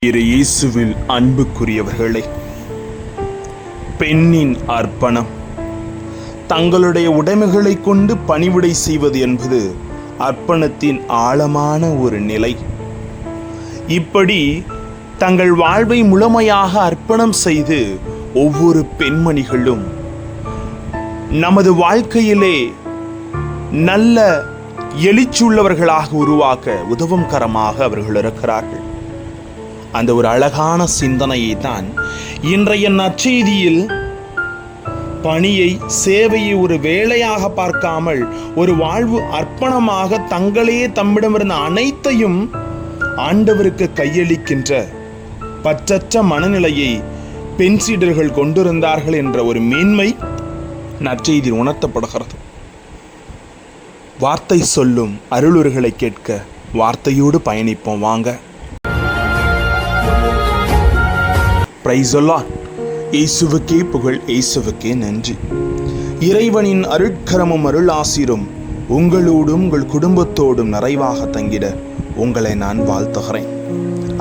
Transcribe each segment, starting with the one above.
இயேசுவில் அன்புக்குரியவர்களே, பெண்ணின் அர்ப்பணம், தங்களுடைய உடைமைகளை கொண்டு பணிவிடை செய்வது என்பது அர்ப்பணத்தின் ஆழமான ஒரு நிலை. இப்படி தங்கள் வாழ்வை முழுமையாக அர்ப்பணம் செய்து ஒவ்வொரு பெண்மணிகளும் நமது வாழ்க்கையிலே நல்ல எழுச்சியுள்ளவர்களாக உருவாக்க உதவும் கரமாக அவர்கள் இருக்கிறார்கள். அந்த ஒரு அழகான சிந்தனையை தான் இன்றைய நற்செய்தியில் பணியை, சேவையை ஒரு வேலையாக பார்க்காமல் ஒரு வாழ்வு அர்ப்பணமாக தங்களையே தம்மிடமிருந்த அனைத்தையும் ஆண்டவருக்கு கையளிக்கின்ற பற்றற்ற மனநிலையை பெண் சீடர்கள் கொண்டிருந்தார்கள் என்ற ஒரு மேன்மை நற்செய்தி உணர்த்தப்படுகிறது. வார்த்தை சொல்லும் அருளுரைகளை கேட்க வார்த்தையோடு பயணிப்போம் வாங்க. Praise the Lord. இயேசுவுக்கே புகழ், இயேசுவுக்கே நன்றி. இறைவனின் அருட்கரமும் அருளாசிரும் உங்களோடும் உங்கள் குடும்பத்தோடும் நிறைவாக தங்கிட உங்களை நான் வாழ்த்துகிறேன்.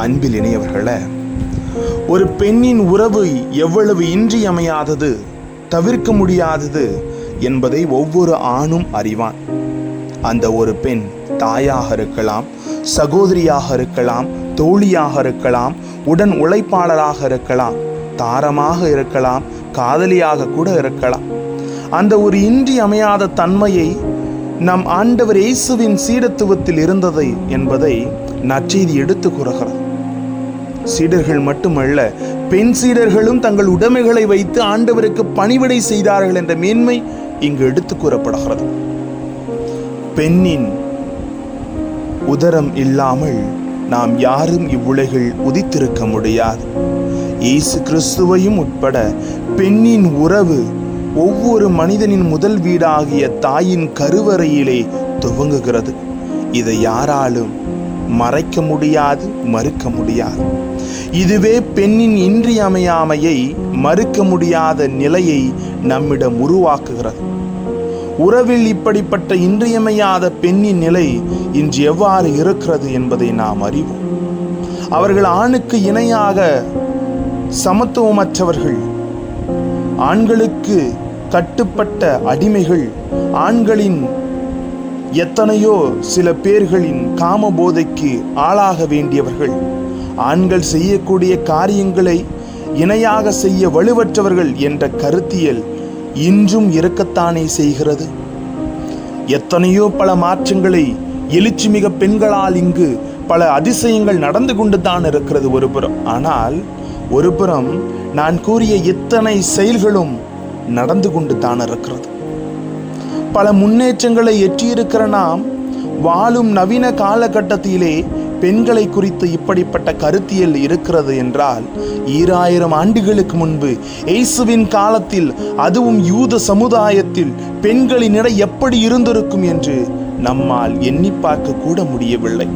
அன்பில் இணையவர்களே, ஒரு பெண்ணின் உறவு எவ்வளவு இன்றியமையாதது, தவிர்க்க முடியாதது என்பதை ஒவ்வொரு ஆணும் அறிவான். அந்த ஒரு பெண் தாயாக இருக்கலாம், சகோதரியாக இருக்கலாம், தோழியாக இருக்கலாம், உடன் உழைப்பாளராக இருக்கலாம், தாரமாக இருக்கலாம், காதலியாக கூட இருக்கலாம். அந்த ஒரு இன்றியமையாத தன்மையை நம் ஆண்டவர் இயேசுவின் சீடத்துவத்தில் இருந்ததை என்பதை நற்செய்தி எடுத்து கூறுகிறது. சீடர்கள் மட்டுமல்ல, பெண் சீடர்களும் தங்கள் உடைமைகளை வைத்து ஆண்டவருக்கு பணிவிடை செய்தார்கள் என்ற மேன்மை இங்கு எடுத்து கூறப்படுகிறது. பெண்ணின் உதரம் இல்லாமல் நாம் யாரும் இவ்வுலகில் உதித்திருக்க முடியாது. இயேசு கிறிஸ்துவையும் உட்பட பெண்ணின் உறவு ஒவ்வொரு மனிதனின் முதல் வீடாகிய தாயின் கருவறையிலே துவங்குகிறது. இதை யாராலும் மறைக்க முடியாது, மறுக்க முடியாது. இதுவே பெண்ணின் இன்றியமையாமையை மறுக்க முடியாத நிலையை நம்மிடம் உருவாக்குகிறது. உறவில் இப்படிப்பட்ட இன்றியமையாத பெண்ணின் நிலை இன்று எவ்வாறு இருக்கிறது என்பதை நாம் அறிவோம். அவர்கள் ஆணுக்கு இணையாக சமத்துவமற்றவர்கள், ஆண்களுக்கு கட்டுப்பட்ட அடிமைகள், ஆண்களின் எத்தனையோ சில பேர்களின் காம போதைக்கு ஆளாக வேண்டியவர்கள், ஆண்கள் செய்யக்கூடிய காரியங்களை இணையாக செய்ய வலுவற்றவர்கள் என்ற கருத்தியல் இன்றும் இருக்கத்தானே செய்கிறது. எத்தனையோ பல மாற்றங்களை எழுச்சிமிக பெண்களால் இங்கு பல அதிசயங்கள் நடந்து கொண்டு தான் இருக்கிறது ஒருபுறம். ஆனால் ஒருபுறம் நான் கூறிய இத்தனை செயல்களும் நடந்து கொண்டு தான் இருக்கிறது. பல முன்னேற்றங்களை எட்டியிருக்கிற நாம் வாழும் நவீன காலகட்டத்திலே பெண்களை குறித்து இப்படிப்பட்ட கருத்தியல் இருக்கிறது என்றால் 2000 ஆண்டுகளுக்கு முன்பு இயேசுவின் காலத்தில், அதுவும் யூத சமுதாயத்தில் பெண்களின் நிலை எப்படி இருந்திருக்கும் என்று நம்மால் எண்ணி பார்க்க கூட முடியவில்லை.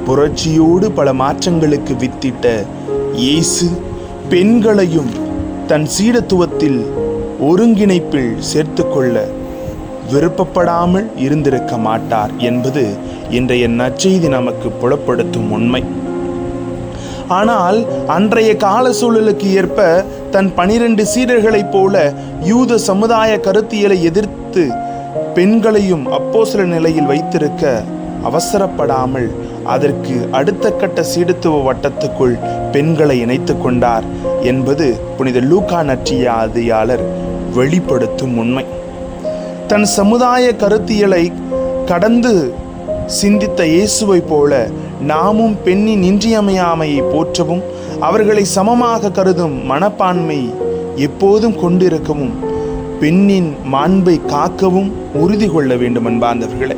புரட்சியோடு பல மாற்றங்களுக்கு வித்திட்ட இயேசு பெண்களையும் தன் சீடத்துவத்தில் ஒருங்கிணைப்பில் சேர்த்துக்கொள்ள விருப்பப்படாமல் இருந்திருக்க மாட்டார் என்பது இன்றைய நற்செய்தி நமக்கு புலப்படுத்தும் உண்மை. ஆனால் அன்றைய கால சூழலுக்கு ஏற்ப தன் 12 சீடர்களைப் போல யூத சமுதாய கருத்தியலை எதிர்த்து பெண்களையும் அப்போஸ்தல நிலையில் வைத்திருக்க அவசரப்படாமல் அதற்கு அடுத்த கட்ட சீடத்துவ வட்டத்துக்குள் பெண்களை இணைத்து கொண்டார் என்பது புனித லூக்கா நற்செய்தியாளர் வெளிப்படுத்தும் உண்மை. தன் சமுதாய கருத்தியலை கடந்து சிந்தித்த இயேசுவை போல நாமும் பெண்ணின் இன்றியமையாமையை போற்றவும், அவர்களை சமமாக கருதும் மனப்பான்மை எப்போதும் கொண்டிருக்கவும், பெண்ணின் மாண்பை காக்கவும் உறுதி கொள்ள வேண்டும் அன்பார்ந்தவர்களே.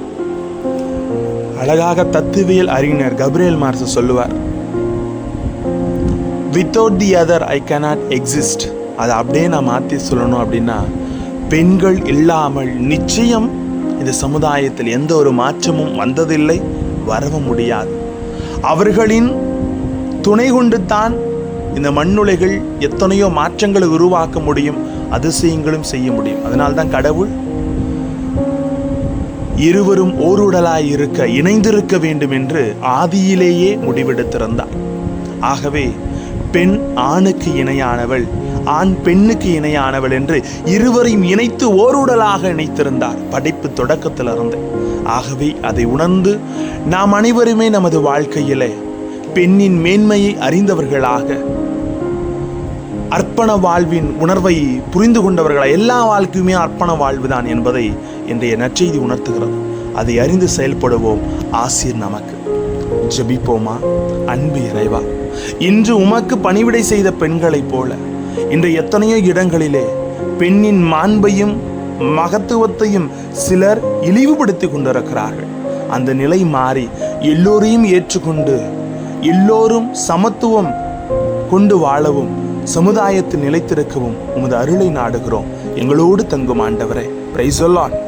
அழகாக தத்துவியல் அறிஞர் கப்ரியேல் மார்க்ஸ் சொல்லுவார், without the other I cannot exist. அதை அப்படியே நான் மாற்றி சொல்லணும் அப்படின்னா, பெண்கள் இல்லாமல் நிச்சயம் இந்த சமுதாயத்தில் எந்த ஒரு மாற்றமும் வந்ததில்லை, வரவும் முடியாது. அவர்களின் துணை கொண்டு தான் இந்த மண்ணுலைகள் எத்தனையோ மாற்றங்களை உருவாக்க முடியும், அதிசயங்களும் செய்ய முடியும். அதனால்தான் கடவுள் இருவரும் ஓருடலாய் இருக்க, இணைந்திருக்க வேண்டும் என்று ஆதியிலேயே முடிவெடுத்திருந்தார். ஆகவே பெண் ஆணுக்கு இணையானவள், ஆண் பெண்ணுக்கு இணையானவள் என்று இருவரையும் இணைத்து ஓருடலாக இணைத்திருந்தார் படைப்பு தொடக்கத்திலிருந்து. ஆகவே அதை உணர்ந்து நாம் அனைவருமே நமது வாழ்க்கையிலே பெண்ணின் மேன்மையை அறிந்தவர்களாக, அர்ப்பண வாழ்வின் உணர்வை புரிந்து கொண்டவர்களாக, எல்லா வாழ்க்கையுமே அர்ப்பண வாழ்வுதான் என்பதை இன்றைய நற்செய்தி உணர்த்துகிறது. அதை அறிந்து செயல்படுவோம். ஆசீர் நமக்கு. ஜெபிப்போமா. அன்பு இறைவா, இன்று உமக்கு பணிவிடை செய்த பெண்களைப் போல இன்று எத்தனையோ இடங்களிலே பெண்ணின் மாண்பையும் மகத்துவத்தையும் சிலர் இழிவுபடுத்தி கொண்டிருக்கிறார்கள். அந்த நிலை மாறி எல்லோரையும் ஏற்றுக்கொண்டு எல்லோரும் சமத்துவம் கொண்டு வாழவும், சமுதாயத்தில் நிலைத்திருக்கவும் உமது அருளை நாடுகிறோம். எங்களோடு தங்கும் ஆண்டவரே. Praise the Lord.